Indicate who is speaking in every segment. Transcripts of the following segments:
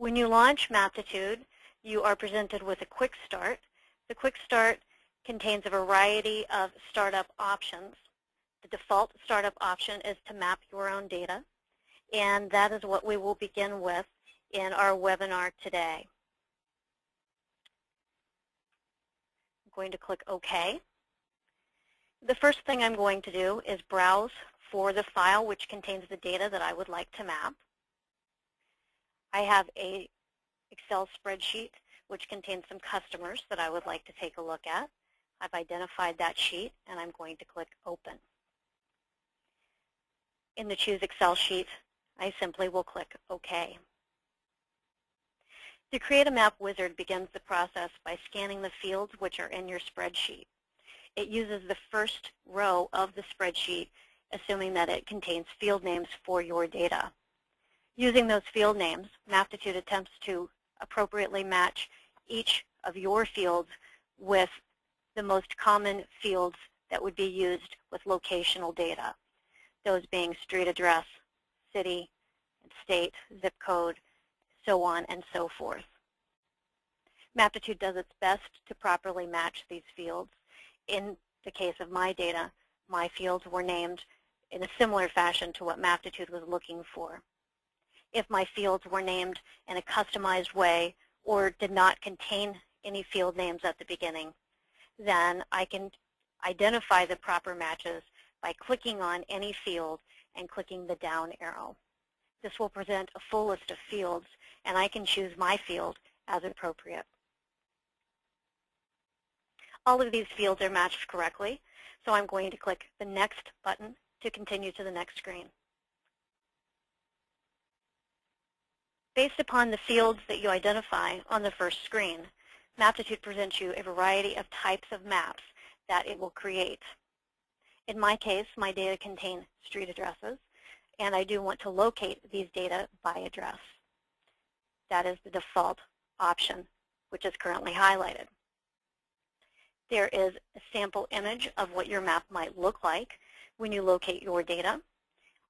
Speaker 1: When you launch Maptitude, you are presented with a quick start. The quick start contains a variety of startup options. The default startup option is to map your own data, and that is what we will begin with in our webinar today. I'm going to click OK. The first thing I'm going to do is browse for the file which contains the data that I would like to map. I have an Excel spreadsheet which contains some customers that I would like to take a look at. I've identified that sheet, and I'm going to click Open. In the Choose Excel sheet, I simply will click OK. The Create a Map wizard begins the process by scanning the fields which are in your spreadsheet. It uses the first row of the spreadsheet, assuming that it contains field names for your data. Using those field names, Maptitude attempts to appropriately match each of your fields with the most common fields that would be used with locational data, those being street address, city, state, zip code, so on and so forth. Maptitude does its best to properly match these fields. In the case of my data, my fields were named in a similar fashion to what Maptitude was looking for. If my fields were named in a customized way or did not contain any field names at the beginning, then I can identify the proper matches by clicking on any field and clicking the down arrow. This will present a full list of fields, and I can choose my field as appropriate. All of these fields are matched correctly, so I'm going to click the Next button to continue to the next screen. Based upon the fields that you identify on the first screen, Maptitude presents you a variety of types of maps that it will create. In my case, my data contain street addresses, and I do want to locate these data by address. That is the default option, which is currently highlighted. There is a sample image of what your map might look like when you locate your data.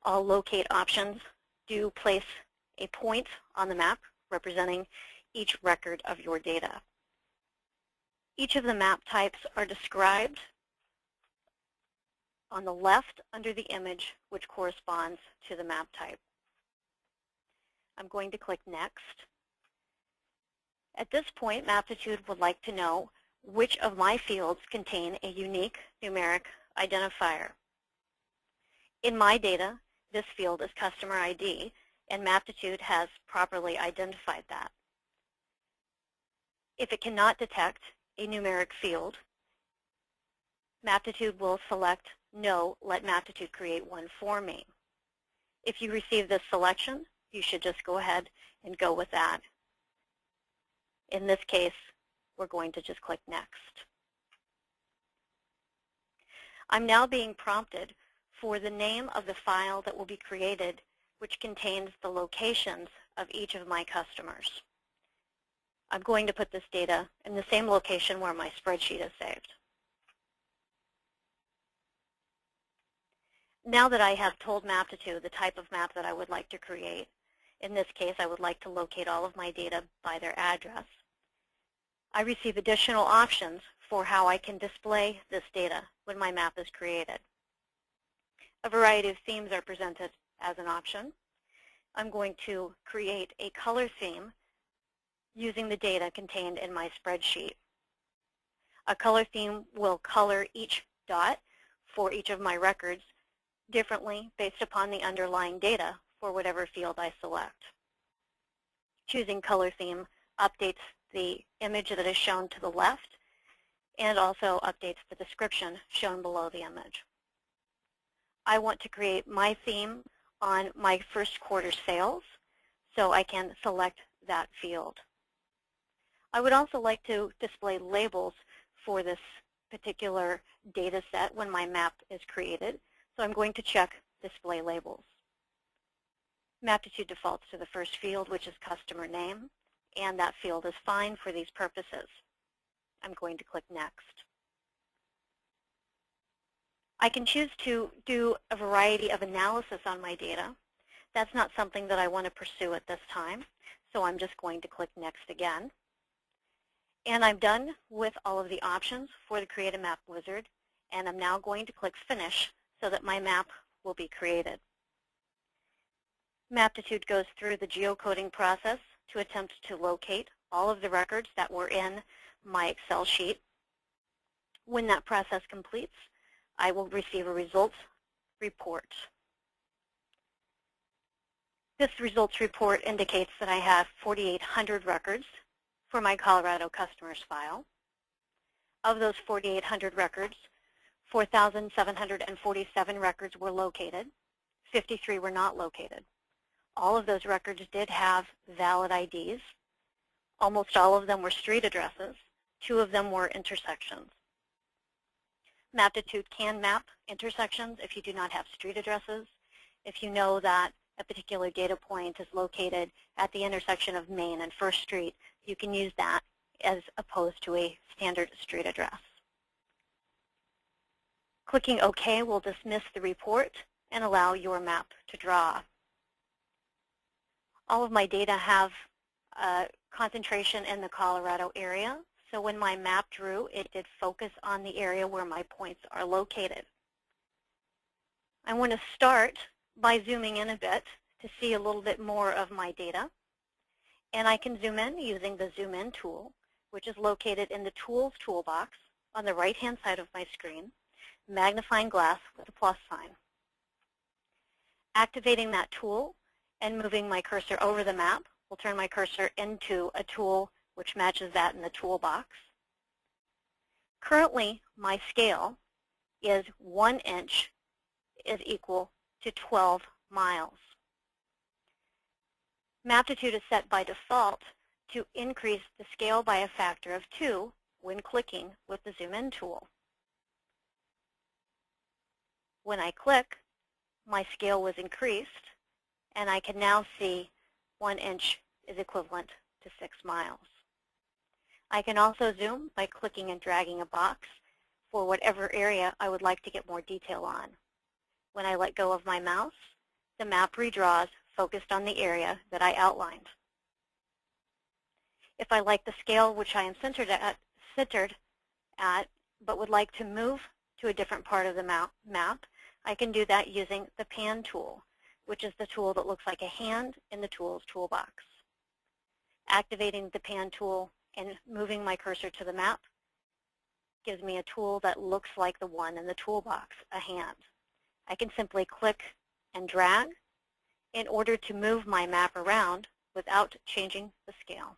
Speaker 1: All locate options do place a point on the map representing each record of your data. Each of the map types are described on the left under the image which corresponds to the map type. I'm going to click Next. At this point, Maptitude would like to know which of my fields contain a unique numeric identifier. In my data, this field is customer ID, and Maptitude has properly identified that. If it cannot detect a numeric field, Maptitude will select No, let Maptitude create one for me. If you receive this selection, you should just go ahead and go with that. In this case, we're going to just click Next. I'm now being prompted for the name of the file that will be created, which contains the locations of each of my customers. I'm going to put this data in the same location where my spreadsheet is saved. Now that I have told Maptitude the type of map that I would like to create, in this case I would like to locate all of my data by their address, I receive additional options for how I can display this data when my map is created. A variety of themes are presented as an option. I'm going to create a color theme using the data contained in my spreadsheet. A color theme will color each dot for each of my records differently based upon the underlying data for whatever field I select. Choosing color theme updates the image that is shown to the left and also updates the description shown below the image. I want to create my theme on my first quarter sales, so I can select that field. I would also like to display labels for this particular data set when my map is created, so I'm going to check Display Labels. Maptitude defaults to the first field, which is customer name, and that field is fine for these purposes. I'm going to click Next. I can choose to do a variety of analysis on my data. That's not something that I want to pursue at this time, So I'm just going to click Next again. And I'm done with all of the options for the Create a Map wizard. And I'm now going to click Finish so that my map will be created. Maptitude goes through the geocoding process to attempt to locate all of the records that were in my Excel sheet. When that process completes, I will receive a results report. This results report indicates that I have 4,800 records for my Colorado customers file. Of those 4,800 records, 4,747 records were located. 53 were not located. All of those records did have valid IDs. Almost all of them were street addresses. 2 of them were intersections. Maptitude can map intersections if you do not have street addresses. If you know that a particular data point is located at the intersection of Main and First Street, you can use that as opposed to a standard street address. Clicking OK will dismiss the report and allow your map to draw. All of my data have concentration in the Colorado area, so when my map drew, it did focus on the area where my points are located. I want to start by zooming in a bit to see a little bit more of my data. And I can zoom in using the Zoom In tool, which is located in the Tools toolbox on the right-hand side of my screen, magnifying glass with a plus sign. Activating that tool and moving my cursor over the map will turn my cursor into a tool which matches that in the toolbox. Currently, my scale is 1 inch is equal to 12 miles. Maptitude is set by default to increase the scale by a factor of 2 when clicking with the Zoom In tool. When I click, my scale was increased, and I can now see 1 inch is equivalent to 6 miles. I can also zoom by clicking and dragging a box for whatever area I would like to get more detail on. When I let go of my mouse, the map redraws focused on the area that I outlined. If I like the scale which I am centered at, but would like to move to a different part of the map, I can do that using the Pan tool, which is the tool that looks like a hand in the Tools toolbox. Activating the Pan tool and moving my cursor to the map gives me a tool that looks like the one in the toolbox, a hand. I can simply click and drag in order to move my map around without changing the scale.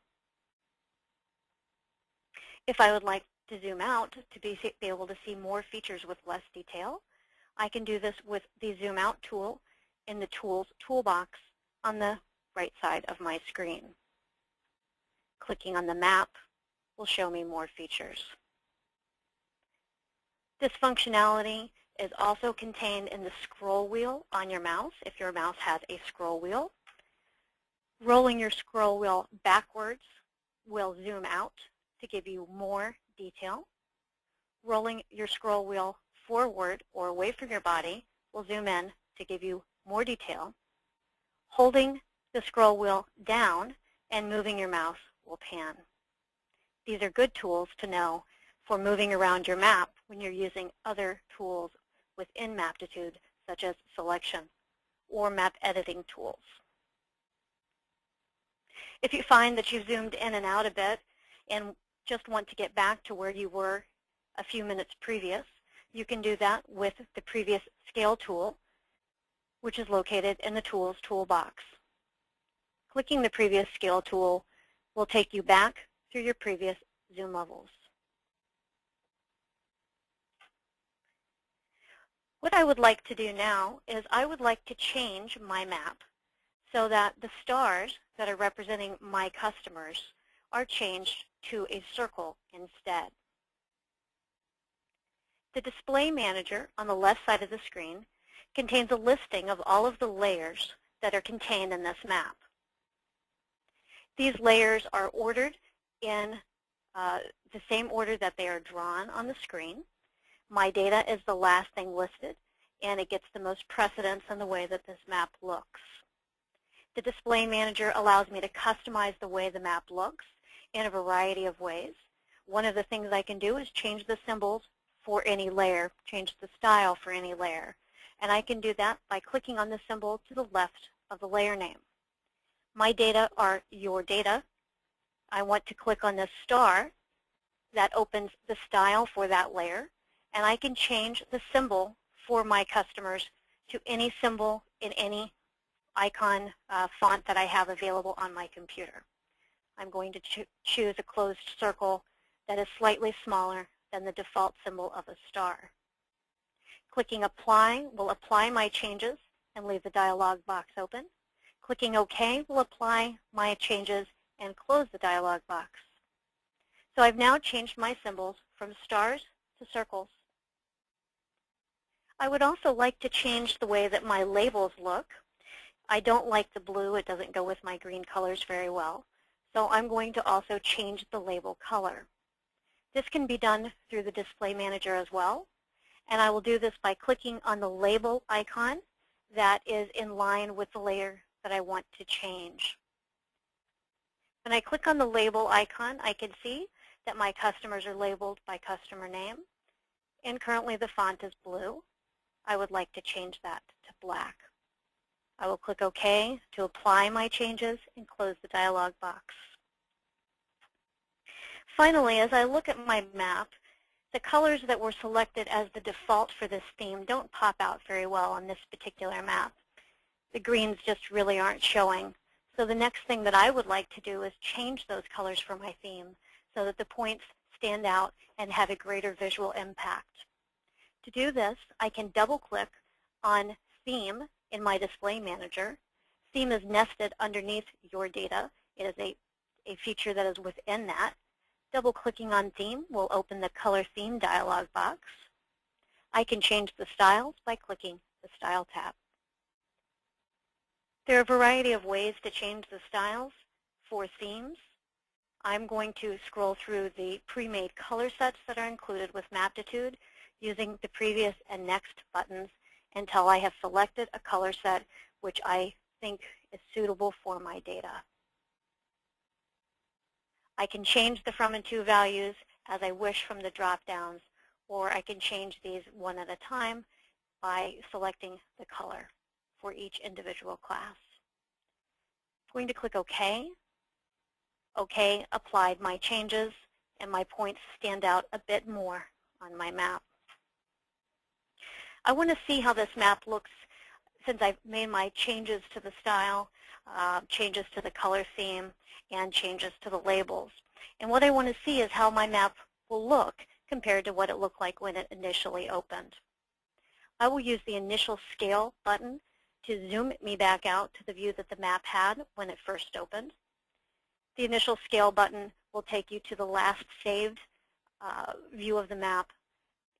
Speaker 1: If I would like to zoom out to be able to see more features with less detail, I can do this with the Zoom Out tool in the Tools toolbox on the right side of my screen. Clicking on the map will show me more features. This functionality is also contained in the scroll wheel on your mouse, if your mouse has a scroll wheel. Rolling your scroll wheel backwards will zoom out to give you more detail. Rolling your scroll wheel forward or away from your body will zoom in to give you more detail. Holding the scroll wheel down and moving your mouse will pan. These are good tools to know for moving around your map when you're using other tools within Maptitude, such as selection or map editing tools. If you find that you've zoomed in and out a bit and just want to get back to where you were a few minutes previous, you can do that with the previous scale tool, which is located in the Tools toolbox. Clicking the previous scale tool will take you back through your previous zoom levels. What I would like to do now is I would like to change my map so that the stars that are representing my customers are changed to a circle instead. The display manager on the left side of the screen contains a listing of all of the layers that are contained in this map. These layers are ordered in the same order that they are drawn on the screen. My data is the last thing listed, and it gets the most precedence in the way that this map looks. The Display Manager allows me to customize the way the map looks in a variety of ways. One of the things I can do is change the symbols for any layer, change the style for any layer. And I can do that by clicking on the symbol to the left of the layer name. My data are your data. I want to click on this star. That opens the style for that layer. And I can change the symbol for my customers to any symbol in any icon font that I have available on my computer. I'm going to choose a closed circle that is slightly smaller than the default symbol of a star. Clicking Apply will apply my changes and leave the dialog box open. Clicking OK will apply my changes and close the dialog box. So I've now changed my symbols from stars to circles. I would also like to change the way that my labels look. I don't like the blue. It doesn't go with my green colors very well. So I'm going to also change the label color. This can be done through the Display Manager as well. And I will do this by clicking on the label icon that is in line with the layer that I want to change. When I click on the label icon, I can see that my customers are labeled by customer name. And currently the font is blue. I would like to change that to black. I will click OK to apply my changes and close the dialog box. Finally, as I look at my map, the colors that were selected as the default for this theme don't pop out very well on this particular map. The greens just really aren't showing. So the next thing that I would like to do is change those colors for my theme so that the points stand out and have a greater visual impact. To do this, I can double-click on Theme in my Display Manager. Theme is nested underneath your data. It is a feature that is within that. Double-clicking on Theme will open the Color Theme dialog box. I can change the styles by clicking the Style tab. There are a variety of ways to change the styles for themes. I'm going to scroll through the pre-made color sets that are included with Maptitude using the previous and next buttons until I have selected a color set which I think is suitable for my data. I can change the from and to values as I wish from the drop-downs, or I can change these one at a time by selecting the color for each individual class. I'm going to click OK. OK applied my changes, and my points stand out a bit more on my map. I want to see how this map looks since I've made my changes to the style, changes to the color theme, and changes to the labels. And what I want to see is how my map will look compared to what it looked like when it initially opened. I will use the Initial Scale button to zoom me back out to the view that the map had when it first opened. The Initial Scale button will take you to the last saved view of the map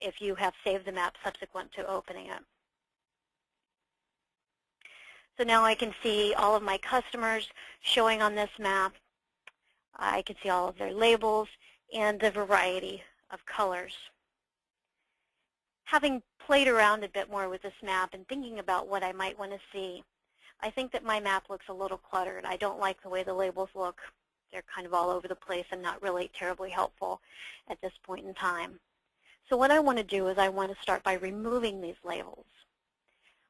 Speaker 1: if you have saved the map subsequent to opening it. So now I can see all of my customers showing on this map. I can see all of their labels and the variety of colors. Having played around a bit more with this map and thinking about what I might want to see, I think that my map looks a little cluttered. I don't like the way the labels look. They're kind of all over the place and not really terribly helpful at this point in time. So what I want to do is I want to start by removing these labels.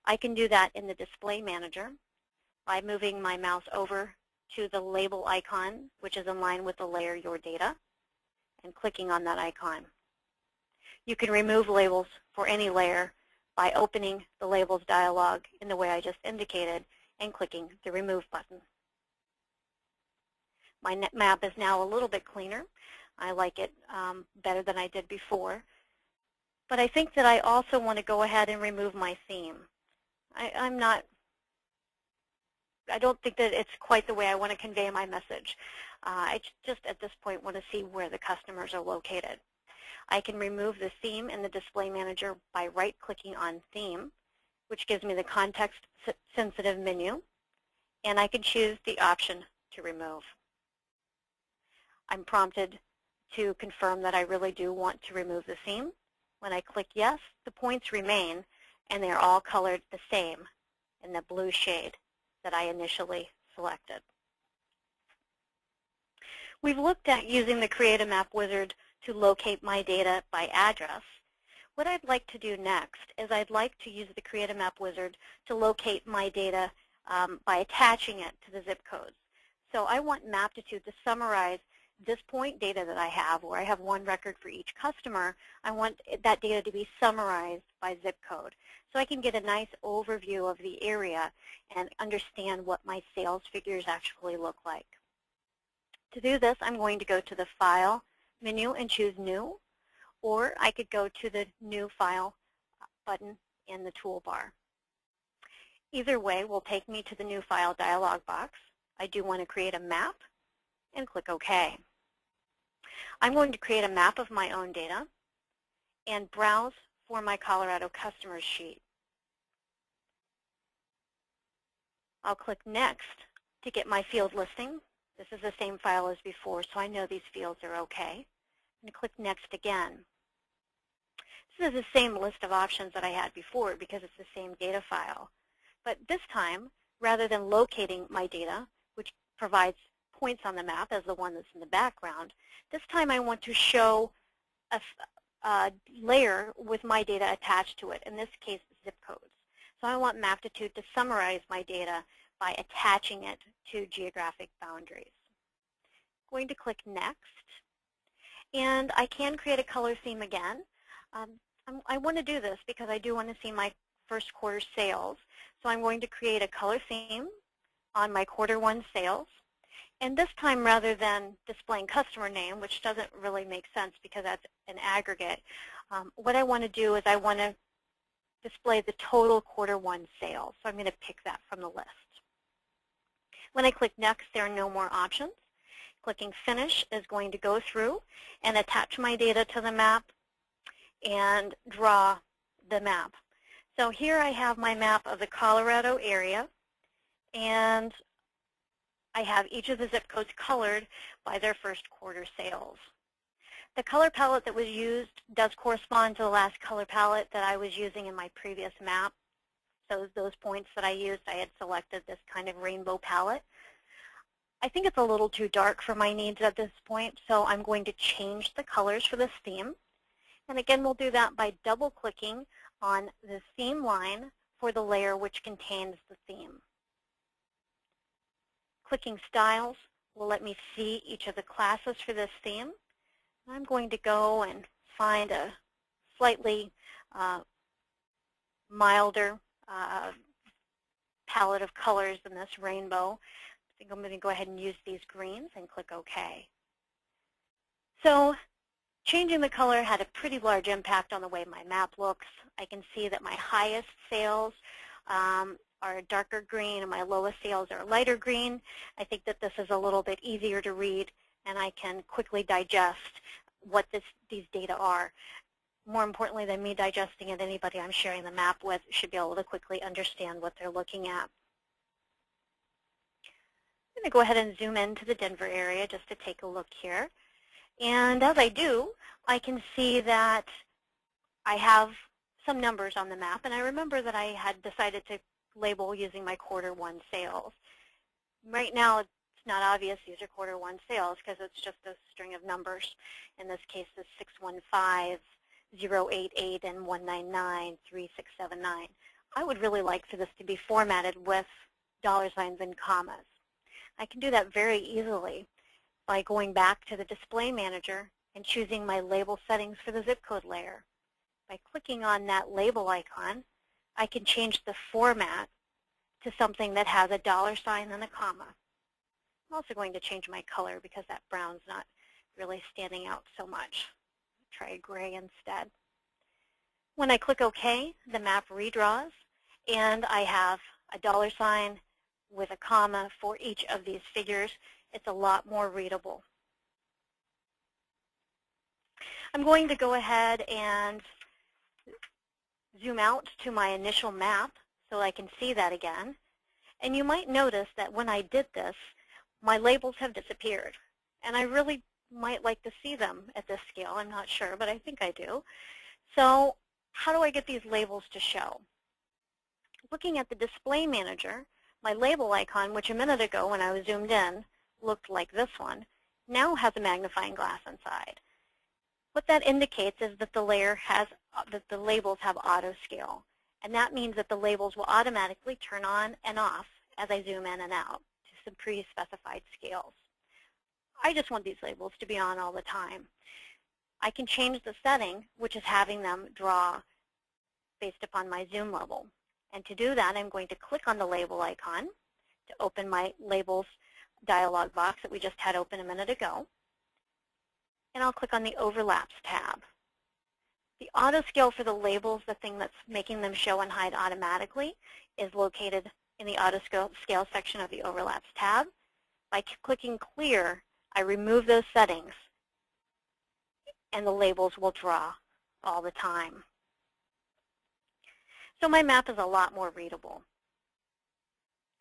Speaker 1: I can do that in the Display Manager by moving my mouse over to the label icon, which is in line with the layer Your Data, and clicking on that icon. You can remove labels for any layer by opening the Labels dialog in the way I just indicated and clicking the Remove button. My map is now a little bit cleaner. I like it better than I did before. But I think that I also want to go ahead and remove my theme. I don't think that it's quite the way I want to convey my message. I just at this point want to see where the customers are located. I can remove the theme in the Display Manager by right-clicking on Theme, which gives me the context-sensitive menu, and I can choose the option to remove. I'm prompted to confirm that I really do want to remove the theme. When I click Yes, the points remain, and they're all colored the same in the blue shade. that I initially selected. We've looked at using the Create a Map wizard to locate my data by address. What I'd like to do next is I'd like to use the Create a Map wizard to locate my data by attaching it to the zip codes. So I want Maptitude to summarize this point data that I have, where I have one record for each customer. I want that data to be summarized by zip code, so I can get a nice overview of the area and understand what my sales figures actually look like. To do this, I'm going to go to the File menu and choose New, or I could go to the New File button in the toolbar. Either way will take me to the New File dialog box. I do want to create a map and click OK. I'm going to create a map of my own data and browse for my Colorado customers sheet. I'll click Next to get my field listing. This is the same file as before, so I know these fields are okay. And click Next again. This is the same list of options that I had before because it's the same data file. But this time, rather than locating my data, which provides points on the map as the one that's in the background, this time I want to show a layer with my data attached to it, in this case zip codes. So I want Maptitude to summarize my data by attaching it to geographic boundaries. I'm going to click Next, and I can create a color theme again. I want to do this because I do want to see my first quarter sales. So I'm going to create a color theme on my quarter one sales. And this time, rather than displaying customer name, which doesn't really make sense because that's an aggregate, what I want to do is I want to display the total quarter one sales. So I'm going to pick that from the list. When I click Next, there are no more options. Clicking Finish is going to go through and attach my data to the map and draw the map. So here I have my map of the Colorado area, and I have each of the zip codes colored by their first quarter sales. The color palette that was used does correspond to the last color palette that I was using in my previous map. So those points that I used, I had selected this kind of rainbow palette. I think it's a little too dark for my needs at this point, so I'm going to change the colors for this theme. And again, we'll do that by double-clicking on the theme line for the layer which contains the theme. Clicking Styles will let me see each of the classes for this theme. I'm going to go and find a slightly milder palette of colors than this rainbow. I think I'm going to go ahead and use these greens and click OK. So changing the color had a pretty large impact on the way my map looks. I can see that my highest sales are a darker green and my lowest sales are lighter green. I think that this is a little bit easier to read, and I can quickly digest what these data are. More importantly than me digesting it, anybody I'm sharing the map with should be able to quickly understand what they're looking at. I'm going to go ahead and zoom into the Denver area just to take a look here. And as I do, I can see that I have some numbers on the map, and I remember that I had decided to label using my quarter one sales. Right now, it's not obvious these are quarter one sales because it's just a string of numbers. In this case, it's 615, 088, and 199, 3679. I would really like for this to be formatted with dollar signs and commas. I can do that very easily by going back to the Display Manager and choosing my label settings for the zip code layer. By clicking on that label icon, I can change the format to something that has a dollar sign and a comma. I'm also going to change my color because that brown's not really standing out so much. Try gray instead. When I click OK, the map redraws, and I have a dollar sign with a comma for each of these figures. It's a lot more readable. I'm going to go ahead and zoom out to my initial map so I can see that again. And you might notice that when I did this, my labels have disappeared. And I really might like to see them at this scale. I'm not sure, but I think I do. So how do I get these labels to show? Looking at the Display Manager, My label icon, which a minute ago when I was zoomed in looked like this one, now has a magnifying glass inside. What that indicates is that the labels have auto scale, and that means that the labels will automatically turn on and off as I zoom in and out to some pre-specified scales. I just want these labels to be on all the time. I can change the setting, which is having them draw based upon my zoom level. And to do that, I'm going to click on the label icon to open my labels dialog box that we just had open a minute ago. And I'll click on the Overlaps tab. The auto scale for the labels, the thing that's making them show and hide automatically, is located in the auto scale section of the Overlaps tab. By clicking Clear, I remove those settings, and the labels will draw all the time. So my map is a lot more readable.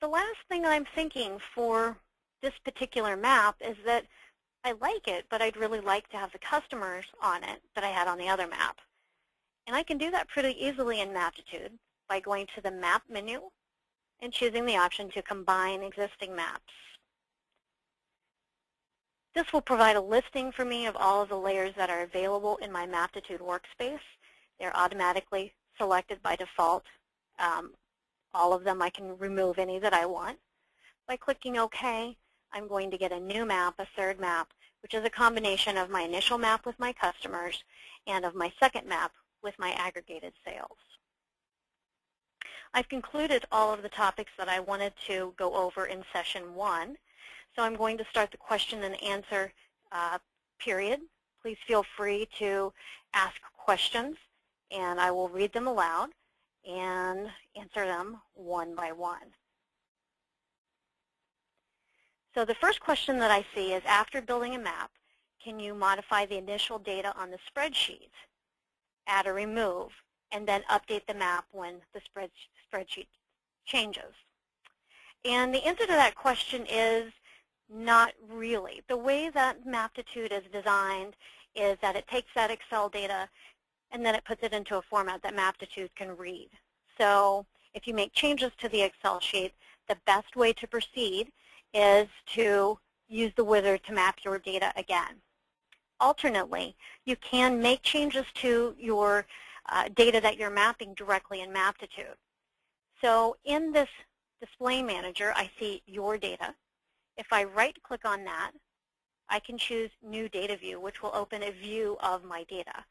Speaker 1: The last thing I'm thinking for this particular map is that I like it, but I'd really like to have the customers on it that I had on the other map. And I can do that pretty easily in Maptitude by going to the Map menu and choosing the option to combine existing maps. This will provide a listing for me of all of the layers that are available in my Maptitude workspace. They're automatically selected by default. All of them, I can remove any that I want. By clicking OK, I'm going to get a new map, a third map, which is a combination of my initial map with my customers and of my second map with my aggregated sales. I've concluded all of the topics that I wanted to go over in session 1. So I'm going to start the question and answer period. Please feel free to ask questions, and I will read them aloud and answer them one by one. So the first question that I see is, after building a map, can you modify the initial data on the spreadsheet, add or remove, and then update the map when the spreadsheet changes? And the answer to that question is not really. The way that Maptitude is designed is that it takes that Excel data and then it puts it into a format that Maptitude can read. So if you make changes to the Excel sheet, the best way to proceed is to use the wizard to map your data again. Alternately, you can make changes to your data that you're mapping directly in Maptitude. So in this display manager, I see your data. If I right-click on that, I can choose New Data View, which will open a view of my data.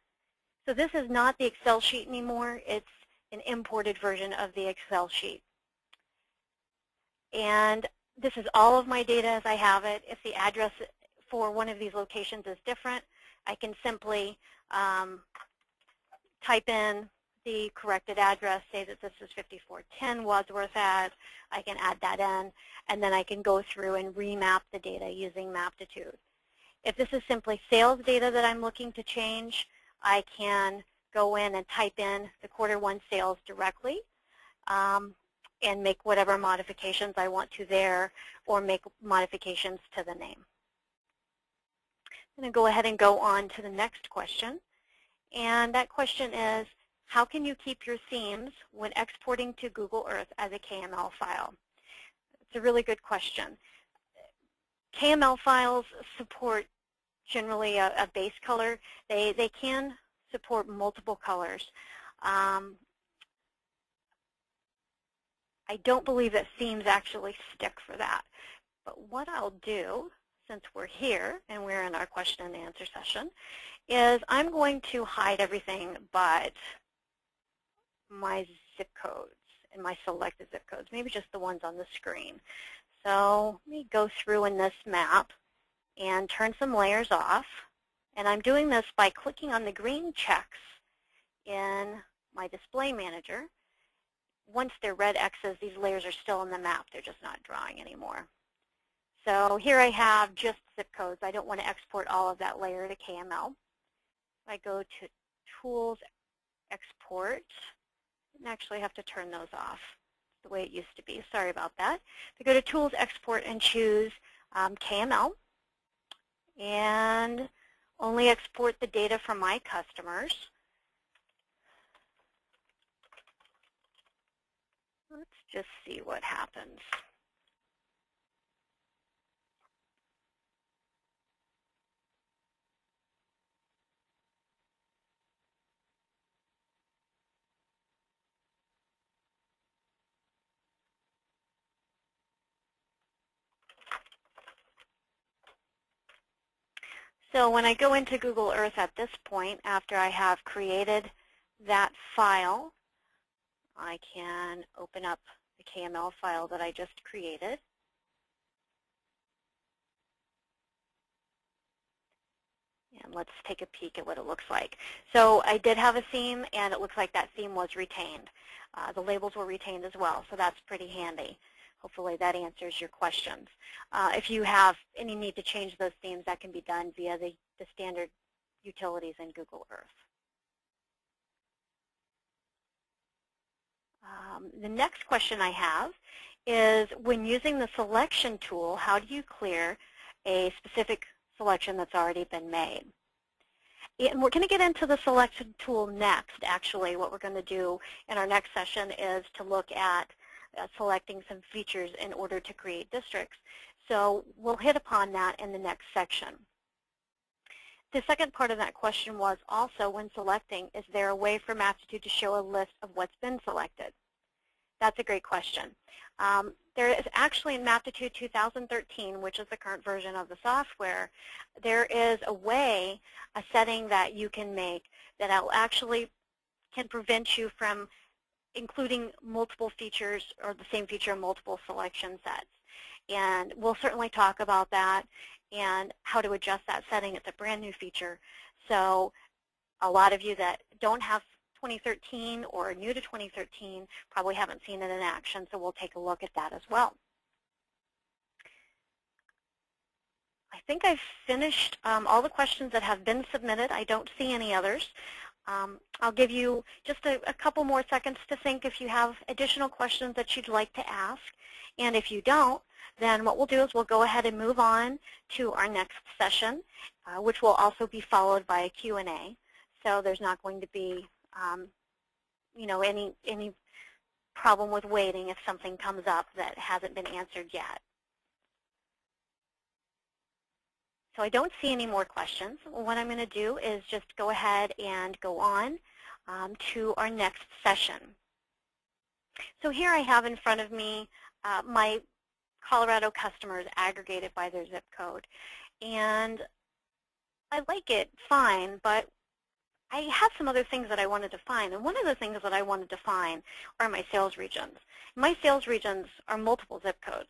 Speaker 1: So this is not the Excel sheet anymore. It's an imported version of the Excel sheet. And this is all of my data as I have it. If the address for one of these locations is different, I can simply type in the corrected address, say that this is 5410 Wadsworth Ave. I can add that in, and then I can go through and remap the data using Maptitude. If this is simply sales data that I'm looking to change, I can go in and type in the Q1 sales directly and make whatever modifications I want to there, or make modifications to the name. I'm going to go ahead and go on to the next question. And that question is, how can you keep your themes when exporting to Google Earth as a KML file? It's a really good question. KML files support generally a base color. They can support multiple colors. I don't believe that themes actually stick for that. But what I'll do, since we're here and we're in our question and answer session, is I'm going to hide everything but my zip codes and my selected zip codes, maybe just the ones on the screen. So let me go through in this map and turn some layers off. And I'm doing this by clicking on the green checks in my display manager. Once they're red X's, these layers are still in the map. They're just not drawing anymore. So here I have just zip codes. I don't want to export all of that layer to KML. I go to Tools, Export, and actually have to turn those off the way it used to be. Sorry about that. I go to Tools, Export, and choose KML, and only export the data from my customers. Let's just see what happens. So when I go into Google Earth at this point, after I have created that file, I can open up the KML file that I just created. And let's take a peek at what it looks like. So I did have a theme, and it looks like that theme was retained. The labels were retained as well, so that's pretty handy. Hopefully that answers your questions. If you have any need to change those themes, that can be done via the standard utilities in Google Earth. The next question I have is, when using the selection tool, how do you clear a specific selection that's already been made? And we're going to get into the selection tool next. Actually, what we're going to do in our next session is to look at selecting some features in order to create districts. So we'll hit upon that in the next section. The second part of that question was also, when selecting, is there a way for Maptitude to show a list of what's been selected? That's a great question. There is actually in Maptitude 2013, which is the current version of the software, there is a way, a setting that you can make that actually can prevent you from including multiple features or the same feature in multiple selection sets. And we'll certainly talk about that and how to adjust that setting. It's a brand new feature. So a lot of you that don't have 2013 or are new to 2013 probably haven't seen it in action, so we'll take a look at that as well. I think I've finished all the questions that have been submitted. I don't see any others. I'll give you just a couple more seconds to think if you have additional questions that you'd like to ask. And if you don't, then what we'll do is we'll go ahead and move on to our next session, which will also be followed by a Q&A. So there's not going to be you know, any problem with waiting if something comes up that hasn't been answered yet. So I don't see any more questions. What I'm going to do is just go ahead and go on to our next session. So here I have in front of me my Colorado customers aggregated by their zip code. And I like it fine, but I have some other things that I want to define. And one of the things that I want to define are my sales regions. My sales regions are multiple zip codes.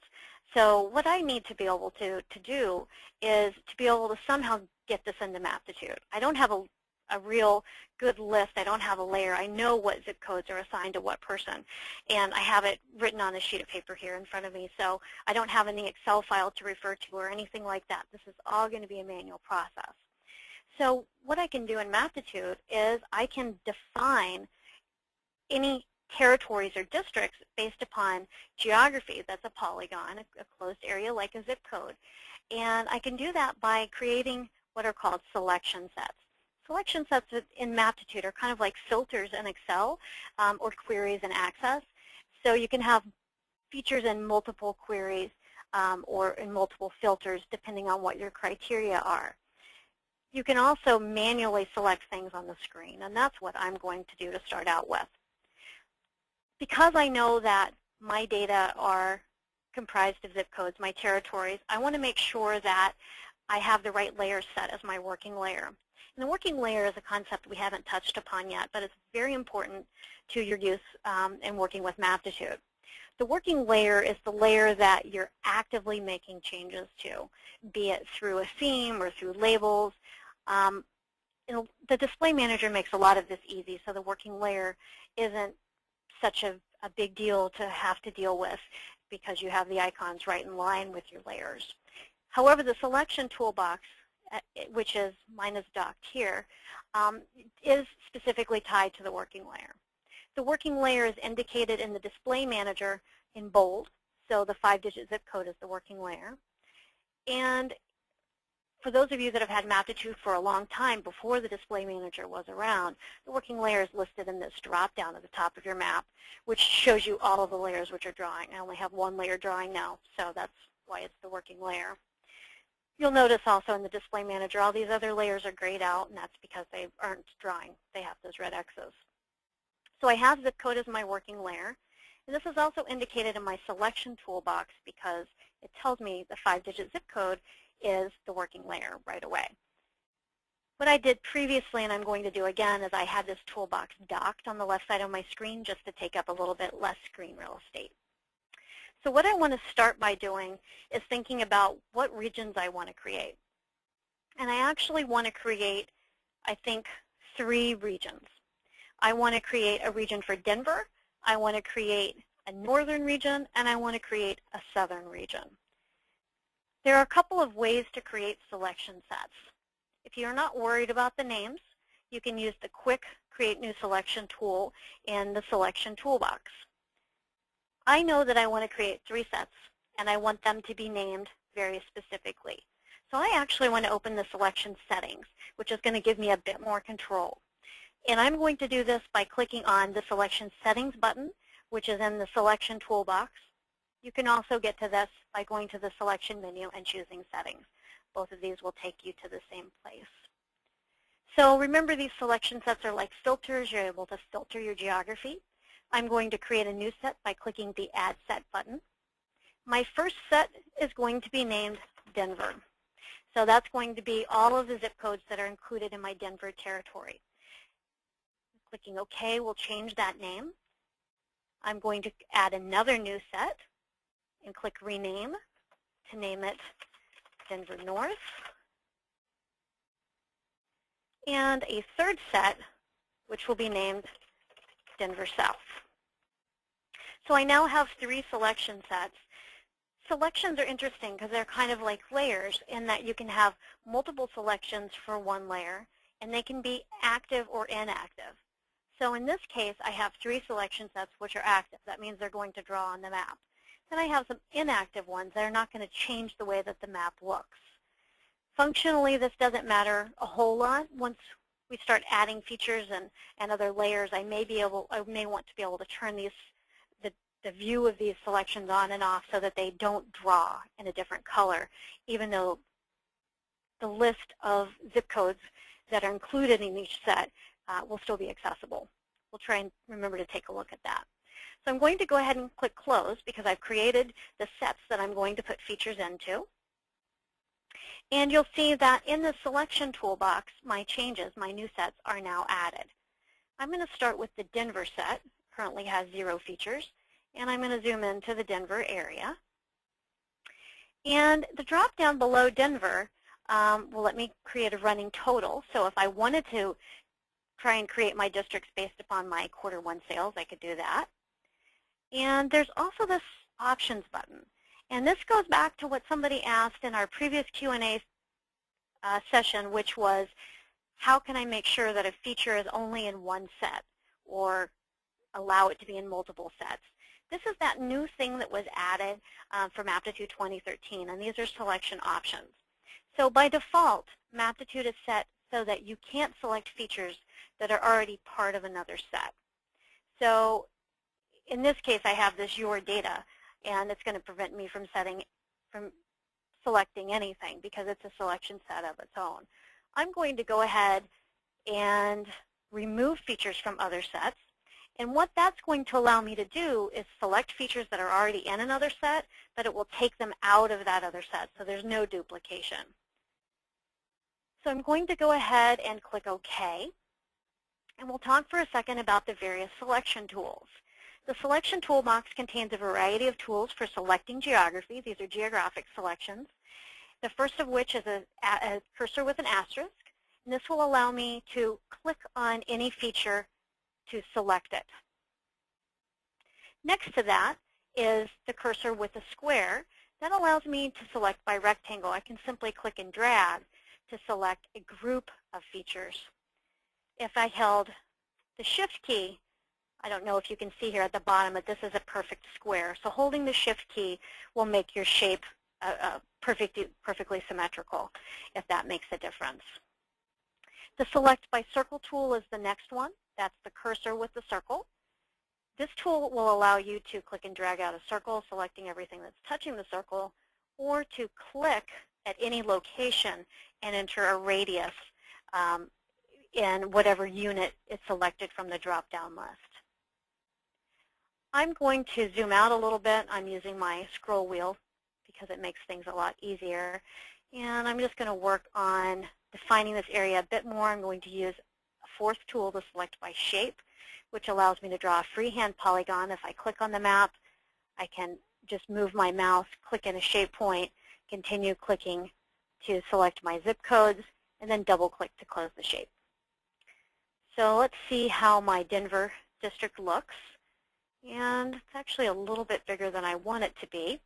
Speaker 1: So what I need to be able to do is to be able to somehow get this into Maptitude. I don't have a real good list. I don't have a layer. I know what zip codes are assigned to what person. And I have it written on a sheet of paper here in front of me. So I don't have any Excel file to refer to or anything like that. This is all going to be a manual process. So what I can do in Maptitude is I can define any territories or districts based upon geography. That's a polygon, a closed area like a zip code. And I can do that by creating what are called selection sets. Selection sets in Maptitude are kind of like filters in Excel or queries in Access. So you can have features in multiple queries or in multiple filters depending on what your criteria are. You can also manually select things on the screen, and that's what I'm going to do to start out with. Because I know that my data are comprised of zip codes, my territories, I want to make sure that I have the right layer set as my working layer. And the working layer is a concept we haven't touched upon yet, but it's very important to your use in working with Maptitude. The working layer is the layer that you're actively making changes to, be it through a theme or through labels. The display manager makes a lot of this easy, so the working layer isn't such a big deal to have to deal with because you have the icons right in line with your layers. However, the selection toolbox, which is mine is docked here, is specifically tied to the working layer. The working layer is indicated in the display manager in bold, so the 5-digit zip code is the working layer. And For those of you that have had Maptitude for a long time before the display manager was around, the working layer is listed in this drop-down at the top of your map, which shows you all of the layers which are drawing. I only have one layer drawing now, so that's why it's the working layer. You'll notice also in the display manager, all these other layers are grayed out, and that's because they aren't drawing. They have those red X's. So I have zip code as my working layer. And this is also indicated in my selection toolbox because it tells me the 5-digit zip code is the working layer right away. What I did previously, and I'm going to do again, is I had this toolbox docked on the left side of my screen just to take up a little bit less screen real estate. So what I want to start by doing is thinking about what regions I want to create. And I actually want to create, I think, 3 regions. I want to create a region for Denver, I want to create a northern region, and I want to create a southern region. There are a couple of ways to create selection sets. If you're not worried about the names, you can use the quick Create New Selection tool in the Selection Toolbox. I know that I want to create 3 sets, and I want them to be named very specifically. So I actually want to open the selection settings, which is going to give me a bit more control. And I'm going to do this by clicking on the Selection Settings button, which is in the Selection Toolbox. You can also get to this by going to the Selection menu and choosing Settings. Both of these will take you to the same place. So remember, these selection sets are like filters. You're able to filter your geography. I'm going to create a new set by clicking the Add Set button. My first set is going to be named Denver. So that's going to be all of the zip codes that are included in my Denver territory. Clicking OK will change that name. I'm going to add another new set and click Rename to name it Denver North. And a third set, which will be named Denver South. So I now have 3 selection sets. Selections are interesting because they're kind of like layers in that you can have multiple selections for one layer, and they can be active or inactive. So in this case, I have 3 selection sets which are active. That means they're going to draw on the map. Then I have some inactive ones that are not going to change the way that the map looks. Functionally, this doesn't matter a whole lot. Once we start adding features and other layers, I may want to be able to turn the view of these selections on and off so that they don't draw in a different color, even though the list of zip codes that are included in each set will still be accessible. We'll try and remember to take a look at that. So I'm going to go ahead and click Close because I've created the sets that I'm going to put features into. And you'll see that in the Selection Toolbox, my changes, my new sets, are now added. I'm going to start with the Denver set. Currently has 0 features. And I'm going to zoom into the Denver area. And the drop down below Denver will let me create a running total. So if I wanted to try and create my districts based upon my Q1 sales, I could do that. And there's also this Options button. And this goes back to what somebody asked in our previous Q&A session, which was, how can I make sure that a feature is only in one set or allow it to be in multiple sets? This is that new thing that was added for Maptitude 2013, and these are selection options. So by default, Maptitude is set so that you can't select features that are already part of another set. So in this case, I have this Your Data, and it's going to prevent me from selecting anything because it's a selection set of its own. I'm going to go ahead and remove features from other sets. And what that's going to allow me to do is select features that are already in another set, but it will take them out of that other set, so there's no duplication. So I'm going to go ahead and click OK. And we'll talk for a second about the various selection tools. The Selection Toolbox contains a variety of tools for selecting geography. These are geographic selections. The first of which is a cursor with an asterisk. And this will allow me to click on any feature to select it. Next to that is the cursor with a square. That allows me to select by rectangle. I can simply click and drag to select a group of features. If I held the Shift key, I don't know if you can see here at the bottom, but this is a perfect square. So holding the Shift key will make your shape perfectly symmetrical, if that makes a difference. The Select by Circle tool is the next one. That's the cursor with the circle. This tool will allow you to click and drag out a circle, selecting everything that's touching the circle, or to click at any location and enter a radius in whatever unit is selected from the drop-down list. I'm going to zoom out a little bit. I'm using my scroll wheel because it makes things a lot easier. And I'm just going to work on defining this area a bit more. I'm going to use a fourth tool to select by shape, which allows me to draw a freehand polygon. If I click on the map, I can just move my mouse, click in a shape point, continue clicking to select my zip codes, and then double click to close the shape. So let's see how my Denver district looks. And it's actually a little bit bigger than I want it to be.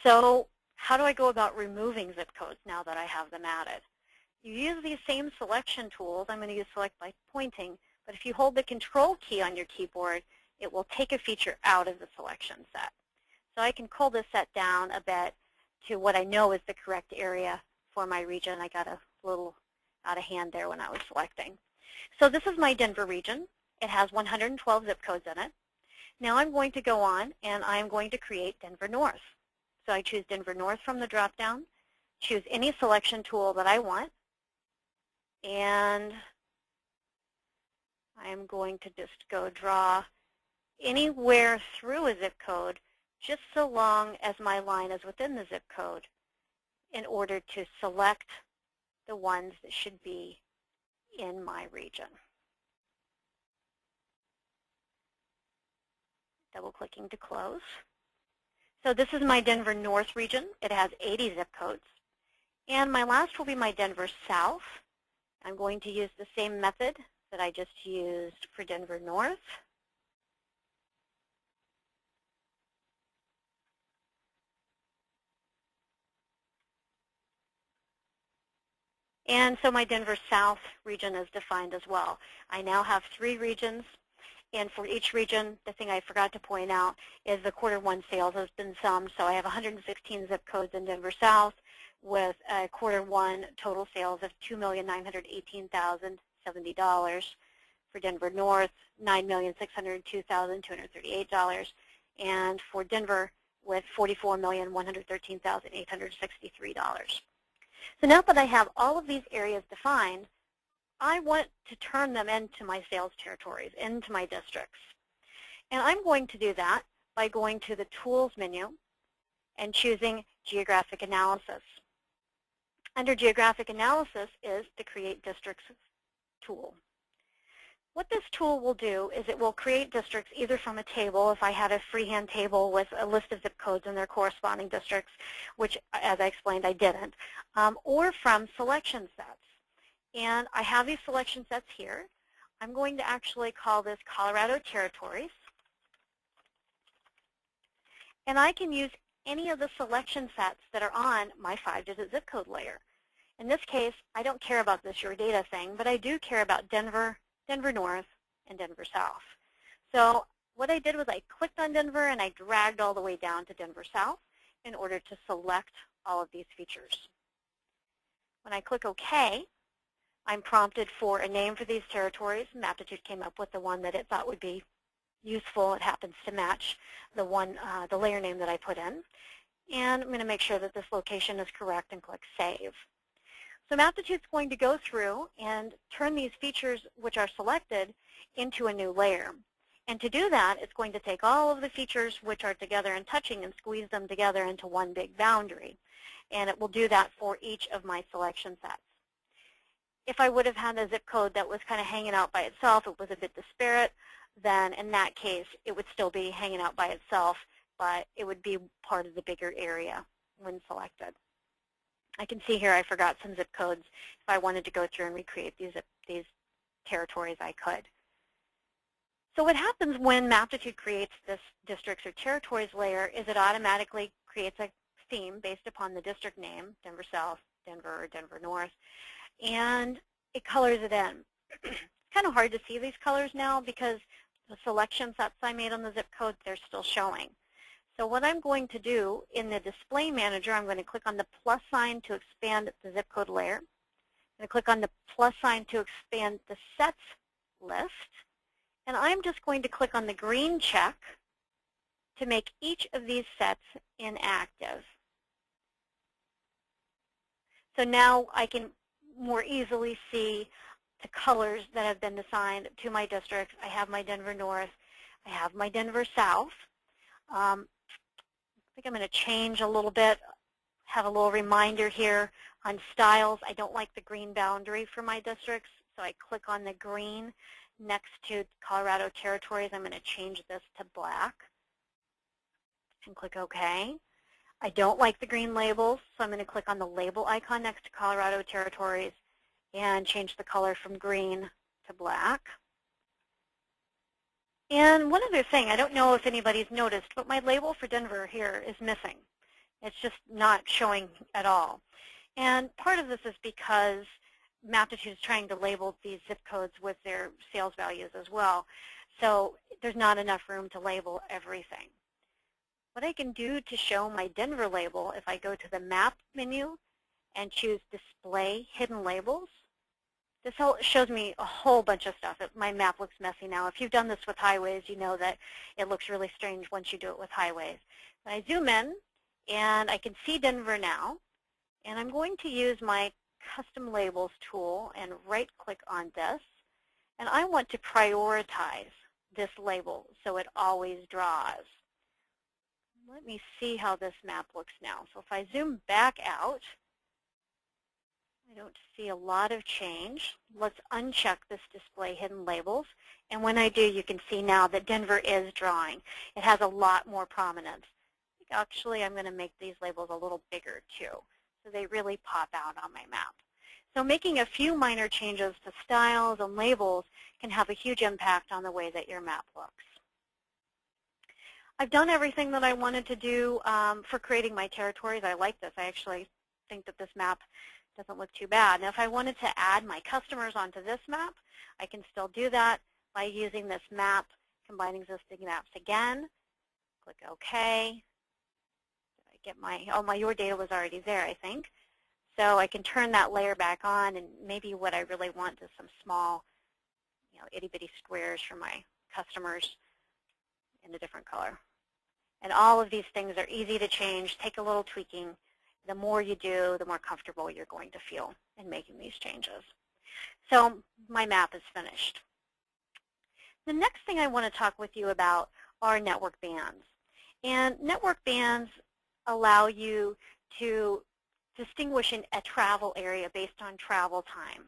Speaker 1: So how do I go about removing zip codes now that I have them added? You use these same selection tools. I'm going to use select by pointing, but if you hold the control key on your keyboard, it will take a feature out of the selection set. So I can cull this set down a bit to what I know is the correct area for my region. I got a little out of hand there when I was selecting. So this is my Denver region. It has 112 zip codes in it. Now I'm going to go on and I'm going to create Denver North. So I choose Denver North from the drop-down, choose any selection tool that I want, and I'm going to just go draw anywhere through a zip code just so long as my line is within the zip code in order to select the ones that should be in my region. Double-clicking to close. So this is my Denver North region. It has 80 zip codes. And my last will be my Denver South. I'm going to use the same method that I just used for Denver North. And so my Denver South region is defined as well. I now have 3 regions. And for each region, the thing I forgot to point out is the Q1 sales has been summed. So I have 116 zip codes in Denver South with a Q1 total sales of $2,918,070. For Denver North, $9,602,238. And for Denver with $44,113,863. So now that I have all of these areas defined, I want to turn them into my sales territories, into my districts. And I'm going to do that by going to the Tools menu and choosing Geographic Analysis. Under Geographic Analysis is the Create Districts tool. What this tool will do is it will create districts either from a table, if I had a freehand table with a list of zip codes and their corresponding districts, which, as I explained, I didn't, or from selection sets. And I have these selection sets here. I'm going to actually call this Colorado Territories. And I can use any of the selection sets that are on my 5-digit zip code layer. In this case, I don't care about this Your Data thing, but I do care about Denver, Denver North, and Denver South. So what I did was I clicked on Denver and I dragged all the way down to Denver South in order to select all of these features. When I click OK, I'm prompted for a name for these territories. Maptitude came up with the one that it thought would be useful. It happens to match the layer name that I put in. And I'm going to make sure that this location is correct and click Save. So Maptitude's going to go through and turn these features which are selected into a new layer. And to do that, it's going to take all of the features which are together and touching and squeeze them together into one big boundary. And it will do that for each of my selection sets. If I would have had a zip code that was kind of hanging out by itself, it was a bit disparate, then in that case, it would still be hanging out by itself, but it would be part of the bigger area when selected. I can see here I forgot some zip codes. If I wanted to go through and recreate these territories, I could. So what happens when Maptitude creates this districts or territories layer is it automatically creates a theme based upon the district name, Denver South, Denver, or Denver North, and it colors it in. It's kind of hard to see these colors now because the selection sets I made on the zip codes, they're still showing. So what I'm going to do in the display manager, I'm going to click on the plus sign to expand the zip code layer. I'm going to click on the plus sign to expand the sets list. And I'm just going to click on the green check to make each of these sets inactive. So now I can more easily see the colors that have been assigned to my districts. I have my Denver North. I have my Denver South. I think I'm going to change a little bit, have a little reminder here on styles. I don't like the green boundary for my districts, so I click on the green next to Colorado territories. I'm going to change this to black and click OK. I don't like the green labels, so I'm going to click on the label icon next to Colorado territories and change the color from green to black. And one other thing, I don't know if anybody's noticed, but my label for Denver here is missing. It's just not showing at all. And part of this is because Maptitude is trying to label these zip codes with their sales values as well. So there's not enough room to label everything. What I can do to show my Denver label, if I go to the Map menu and choose Display Hidden Labels, this shows me a whole bunch of stuff. My map looks messy now. If you've done this with highways, you know that it looks really strange once you do it with highways. But I zoom in, and I can see Denver now. And I'm going to use my Custom Labels tool and right-click on this. And I want to prioritize this label so it always draws. Let me see how this map looks now. So if I zoom back out, I don't see a lot of change. Let's uncheck this Display Hidden Labels. And when I do, you can see now that Denver is drawing. It has a lot more prominence. Actually, I'm going to make these labels a little bigger too, so they really pop out on my map. So making a few minor changes to styles and labels can have a huge impact on the way that your map looks. I've done everything that I wanted to do for creating my territories. I like this. I actually think that this map doesn't look too bad. Now, if I wanted to add my customers onto this map, I can still do that by using this map, combine existing maps again, click OK. Did I get my Your Data was already there, I think. So I can turn that layer back on, and maybe what I really want is some small, itty-bitty squares for my customers in a different color. And all of these things are easy to change, take a little tweaking. The more you do, the more comfortable you're going to feel in making these changes. So my map is finished. The next thing I want to talk with you about are network bands. And network bands allow you to distinguish a travel area based on travel time.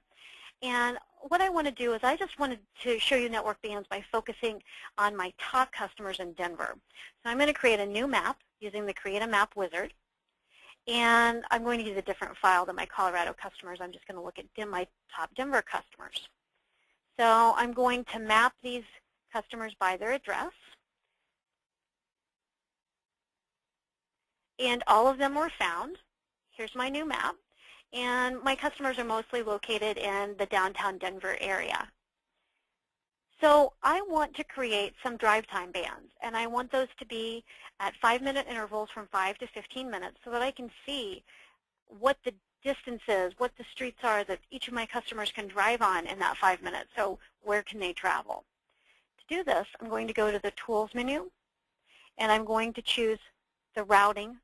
Speaker 1: And what I want to do is I just wanted to show you network bands by focusing on my top customers in Denver. So I'm going to create a new map using the Create a Map wizard. And I'm going to use a different file than my Colorado customers. I'm just going to look at my top Denver customers. So I'm going to map these customers by their address. And all of them were found. Here's my new map. And my customers are mostly located in the downtown Denver area. So I want to create some drive time bands, and I want those to be at 5-minute intervals from 5 to 15 minutes so that I can see what the distance is, what the streets are that each of my customers can drive on in that 5 minutes. So where can they travel? To do this, I'm going to go to the Tools menu, and I'm going to choose the Routing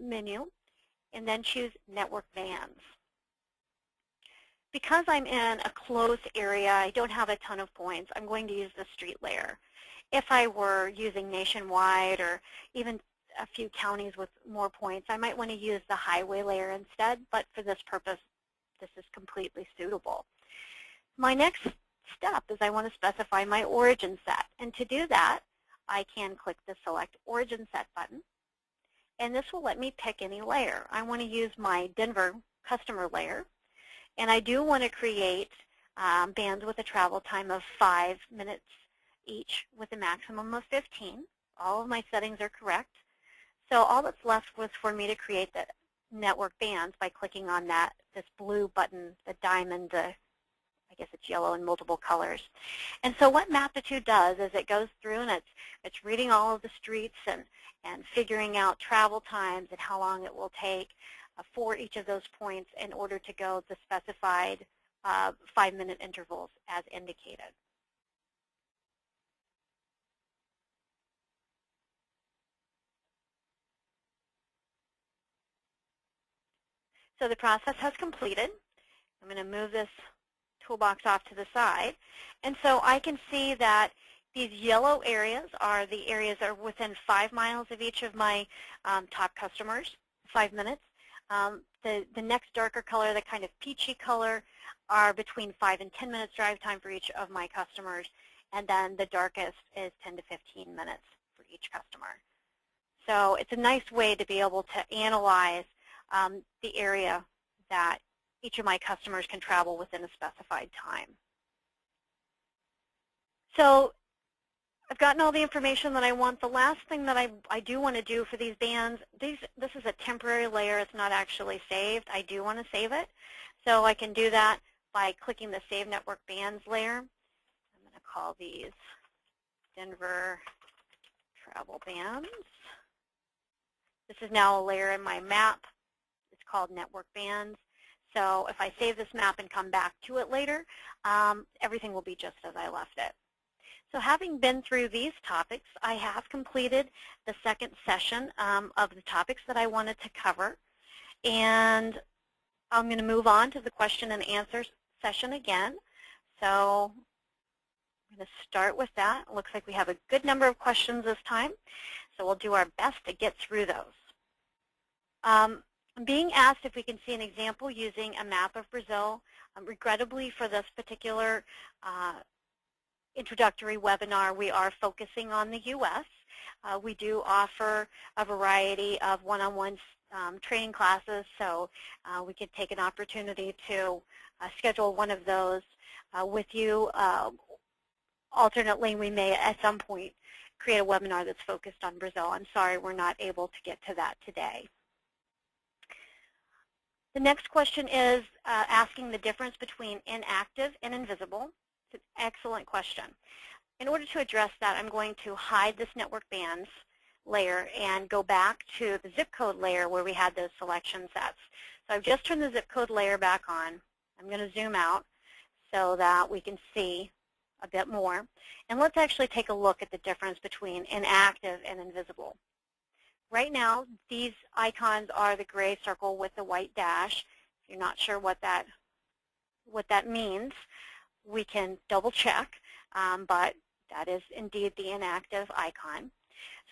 Speaker 1: menu, and then choose Network Bands. Because I'm in a closed area, I don't have a ton of points, I'm going to use the street layer. If I were using nationwide or even a few counties with more points, I might want to use the highway layer instead, but for this purpose, this is completely suitable. My next step is I want to specify my origin set, and to do that, I can click the Select Origin Set button, and this will let me pick any layer. I want to use my Denver customer layer, and I do want to create bands with a travel time of 5 minutes each with a maximum of 15. All of my settings are correct. So all that's left was for me to create the network bands by clicking on this blue button, the diamond, I I guess it's yellow in multiple colors. And so what Maptitude does is it goes through and it's reading all of the streets and figuring out travel times and how long it will take for each of those points in order to go the specified 5-minute intervals as indicated. So the process has completed. I'm going to move this toolbox off to the side. And so I can see that these yellow areas are the areas that are within 5 miles of each of my top customers, 5 minutes. The next darker color, the kind of peachy color, are between 5 and 10 minutes drive time for each of my customers. And then the darkest is 10 to 15 minutes for each customer. So it's a nice way to be able to analyze the area that each of my customers can travel within a specified time. So I've gotten all the information that I want. The last thing that I do want to do for these bands, this is a temporary layer. It's not actually saved. I do want to save it. So I can do that by clicking the Save Network Bands layer. I'm going to call these Denver Travel Bands. This is now a layer in my map. It's called Network Bands. So if I save this map and come back to it later, everything will be just as I left it. So having been through these topics, I have completed the second session of the topics that I wanted to cover. And I'm going to move on to the question and answer session again. So I'm going to start with that. It looks like we have a good number of questions this time. So we'll do our best to get through those. I'm being asked if we can see an example using a map of Brazil. Regrettably, for this particular introductory webinar, we are focusing on the U.S. We do offer a variety of one-on-one training classes, so we could take an opportunity to schedule one of those with you. Alternately, we may at some point create a webinar that's focused on Brazil. I'm sorry we're not able to get to that today. The next question is asking the difference between inactive and invisible. It's an excellent question. In order to address that, I'm going to hide this network bands layer and go back to the zip code layer where we had those selection sets. So I've just turned the zip code layer back on. I'm going to zoom out so that we can see a bit more. And let's actually take a look at the difference between inactive and invisible. Right now, these icons are the gray circle with the white dash. If you're not sure what that means, we can double check, but that is indeed the inactive icon.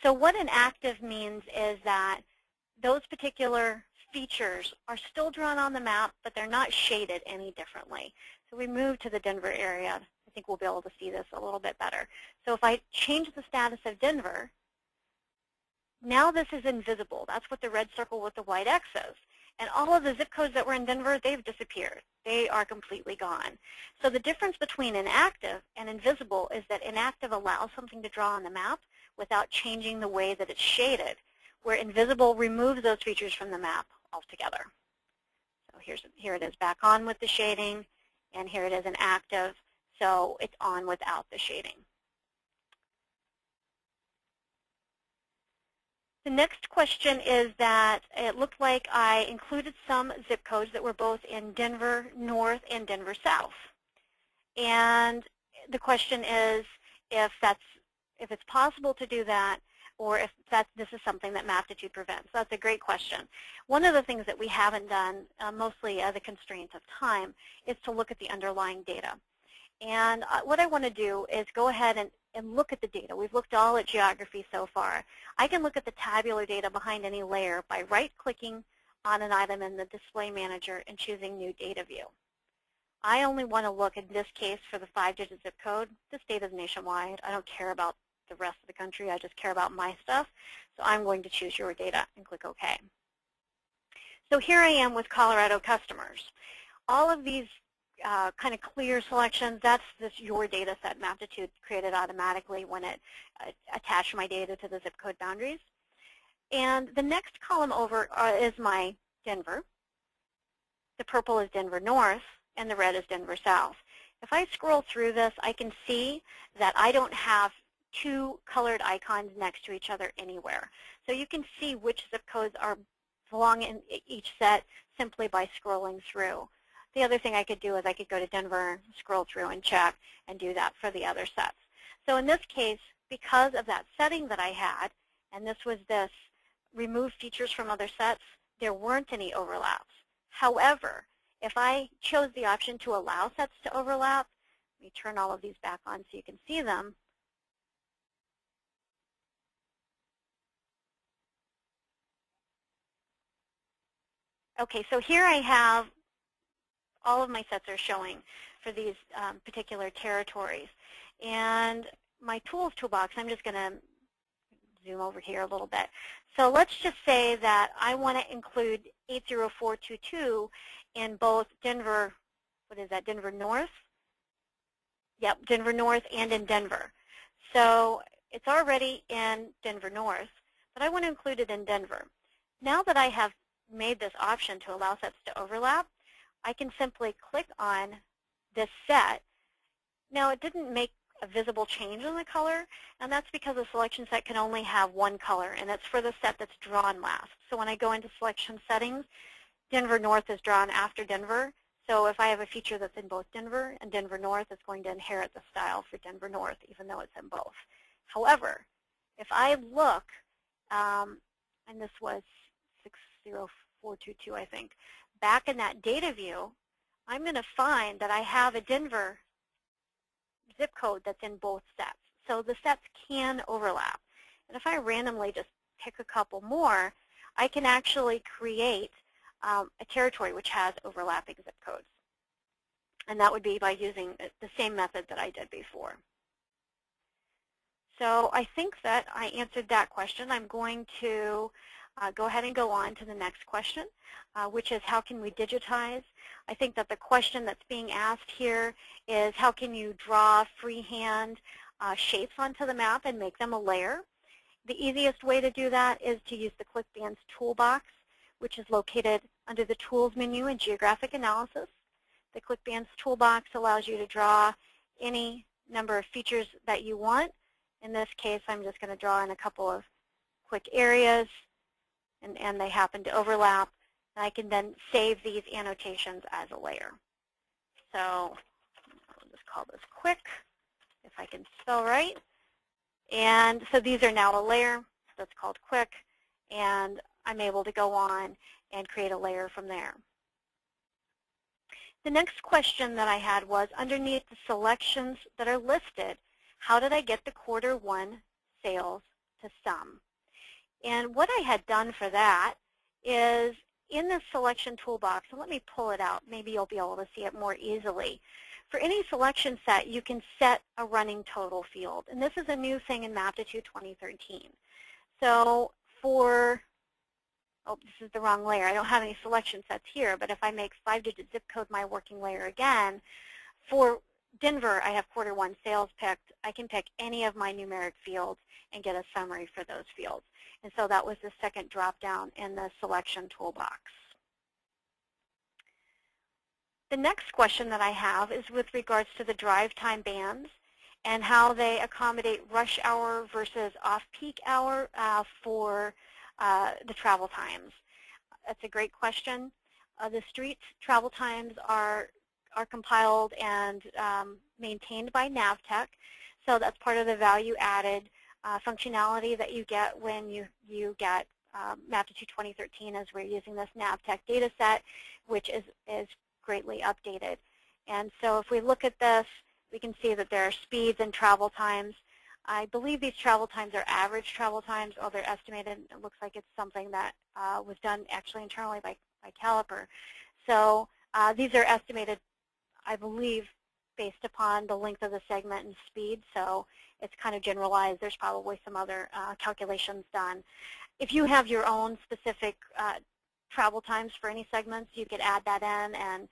Speaker 1: So what inactive means is that those particular features are still drawn on the map, but they're not shaded any differently. So we move to the Denver area. I think we'll be able to see this a little bit better. So if I change the status of Denver, now this is invisible. That's what the red circle with the white X is. And all of the zip codes that were in Denver, they've disappeared. They are completely gone. So the difference between inactive and invisible is that inactive allows something to draw on the map without changing the way that it's shaded, where invisible removes those features from the map altogether. So here it is back on with the shading, and here it is inactive, so it's on without the shading. The next question is that it looked like I included some zip codes that were both in Denver North and Denver South. And the question is if it's possible to do that, or if this is something that Maptitude prevents. That's a great question. One of the things that we haven't done, mostly as a constraint of time, is to look at the underlying data. And what I want to do is go ahead and look at the data. We've looked all at geography so far. I can look at the tabular data behind any layer by right-clicking on an item in the Display Manager and choosing New Data View. I only want to look, in this case, for the 5-digit zip code. This data is nationwide. I don't care about the rest of the country. I just care about my stuff. So I'm going to choose your data and click OK. So here I am with Colorado customers. All of these kind of clear selections, that's your data set Maptitude created automatically when it attached my data to the zip code boundaries. And the next column over is my Denver. The purple is Denver North, and the red is Denver South. If I scroll through this, I can see that I don't have two colored icons next to each other anywhere. So you can see which zip codes belong in each set simply by scrolling through. The other thing I could do is I could go to Denver, scroll through and check, and do that for the other sets. So in this case, because of that setting that I had, and this was this remove features from other sets, there weren't any overlaps. However, if I chose the option to allow sets to overlap, let me turn all of these back on so you can see them. Okay, so here I have all of my sets are showing for these particular territories. And my tools toolbox, I'm just going to zoom over here a little bit. So let's just say that I want to include 80422 in both Denver, what is that, Denver North? Yep, Denver North and in Denver. So it's already in Denver North, but I want to include it in Denver. Now that I have made this option to allow sets to overlap, I can simply click on this set. Now it didn't make a visible change in the color, and that's because the selection set can only have one color, and it's for the set that's drawn last. So when I go into selection settings, Denver North is drawn after Denver. So if I have a feature that's in both Denver and Denver North, it's going to inherit the style for Denver North, even though it's in both. However, if I look, and this was 60422, I think, back in that data view, I'm going to find that I have a Denver zip code that's in both sets. So the sets can overlap. And if I randomly just pick a couple more, I can actually create a territory which has overlapping zip codes. And that would be by using the same method that I did before. So I think that I answered that question. I'm going to go ahead and go on to the next question, which is how can we digitize? I think that the question that's being asked here is how can you draw freehand shapes onto the map and make them a layer? The easiest way to do that is to use the ClickBand's toolbox, which is located under the Tools menu in Geographic Analysis. The ClickBand's toolbox allows you to draw any number of features that you want. In this case, I'm just going to draw in a couple of quick areas, and they happen to overlap. And I can then save these annotations as a layer. So I'll just call this quick, if I can spell right. And so these are now a layer that's called quick, and I'm able to go on and create a layer from there. The next question that I had was, underneath the selections that are listed, how did I get the Q1 sales to sum? And what I had done for that is in the selection toolbox, and let me pull it out, maybe you'll be able to see it more easily. For any selection set, you can set a running total field. And this is a new thing in Maptitude 2013. So for, oh, this is the wrong layer. I don't have any selection sets here, but if I make 5-digit zip code my working layer again, for Denver, I have Q1 sales picked. I can pick any of my numeric fields and get a summary for those fields. And so that was the second drop-down in the selection toolbox. The next question that I have is with regards to the drive time bands and how they accommodate rush hour versus off-peak hour for the travel times. That's a great question. The streets travel times are compiled and maintained by Navtech, so that's part of the value-added functionality that you get when you get Maptitude 2013, as we're using this Navtech data set, which is greatly updated. And so if we look at this, we can see that there are speeds and travel times. I believe these travel times are average travel times, or they're estimated. It looks like it's something that was done actually internally by Caliper. So these are estimated, I believe, based upon the length of the segment and speed. So it's kind of generalized. There's probably some other calculations done. If you have your own specific travel times for any segments, you could add that in, and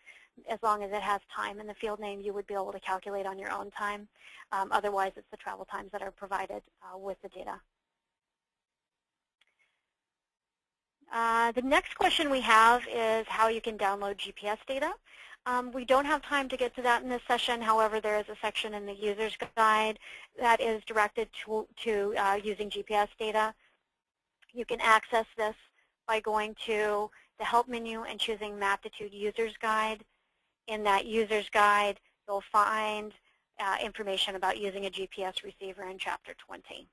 Speaker 1: as long as it has time in the field name, you would be able to calculate on your own time. Otherwise, it's the travel times that are provided with the data. The next question we have is how you can download GPS data. We don't have time to get to that in this session. However, there is a section in the user's guide that is directed to using GPS data. You can access this by going to the Help menu and choosing Maptitude User's Guide. In that User's Guide, you'll find information about using a GPS receiver in Chapter 20.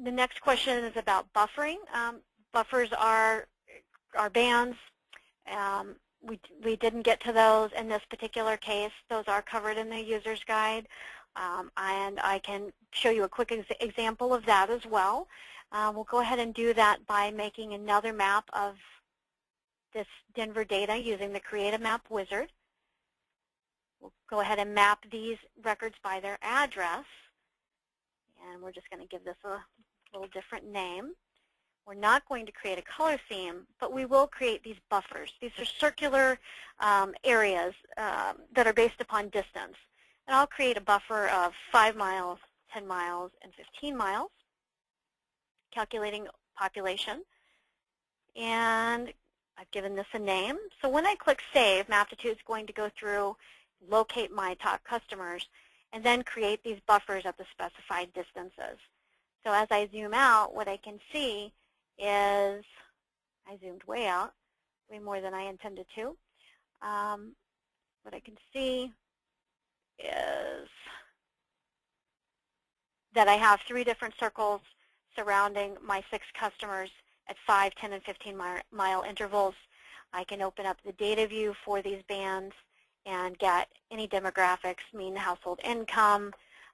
Speaker 1: The next question is about buffering. Buffers are bands. We didn't get to those in this particular case. Those are covered in the user's guide, and I can show you a quick example of that as well. We'll go ahead and do that by making another map of this Denver data using the Create a Map wizard. We'll go ahead and map these records by their address. And we're just going to give this a little different name. We're not going to create a color theme, but we will create these buffers. These are circular areas that are based upon distance. And I'll create a buffer of 5 miles, 10 miles, and 15 miles, calculating population. And I've given this a name. So when I click Save, Maptitude is going to go through, locate my top customers, and then create these buffers at the specified distances. So as I zoom out, what I can see is, I zoomed way out, way more than I intended to. What I can see is that I have 3 different circles surrounding my 6 customers at 5, 10, and 15 mile intervals. I can open up the data view for these bands and get any demographics, mean household income,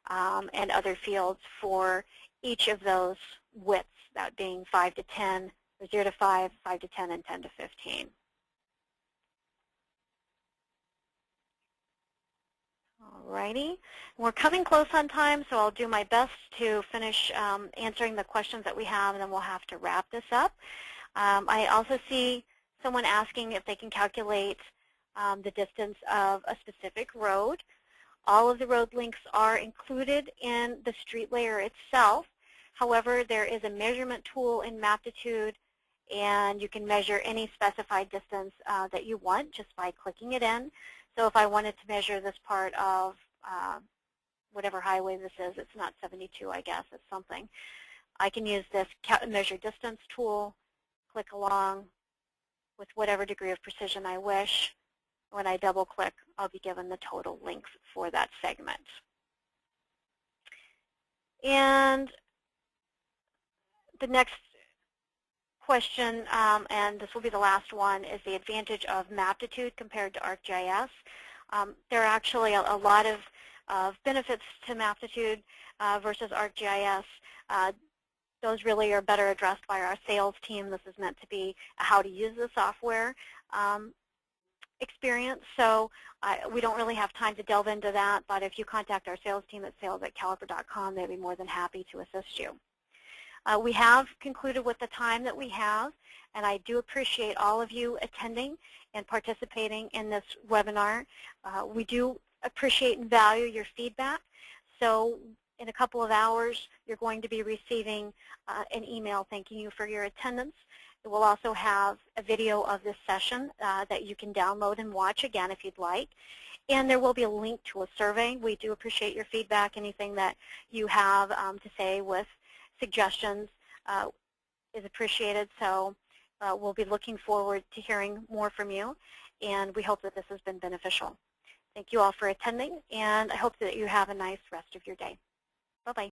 Speaker 1: and other fields for each of those widths, that being 5 to 10, or 0 to 5, 5 to 10, and 10 to 15. Alrighty, we're coming close on time, so I'll do my best to finish answering the questions that we have, and then we'll have to wrap this up. I also see someone asking if they can calculate the distance of a specific road. All of the road links are included in the street layer itself. However, there is a measurement tool in Maptitude, and you can measure any specified distance that you want just by clicking it in. So if I wanted to measure this part of whatever highway this is, it's not 72, I guess, it's something. I can use this measure distance tool, click along with whatever degree of precision I wish. When I double click, I'll be given the total length for that segment. And the next question, and this will be the last one, is the advantage of Maptitude compared to ArcGIS. There are actually a lot of benefits to Maptitude versus ArcGIS. Those really are better addressed by our sales team. This is meant to be a how to use the software experience, so we don't really have time to delve into that, but if you contact our sales team at sales@caliper.com, they'd be more than happy to assist you. We have concluded with the time that we have, and I do appreciate all of you attending and participating in this webinar. We do appreciate and value your feedback, so in a couple of hours you're going to be receiving an email thanking you for your attendance. It will also have a video of this session that you can download and watch again if you'd like. And there will be a link to a survey. We do appreciate your feedback. Anything that you have to say with suggestions is appreciated. So we'll be looking forward to hearing more from you. And we hope that this has been beneficial. Thank you all for attending, and I hope that you have a nice rest of your day. Bye-bye.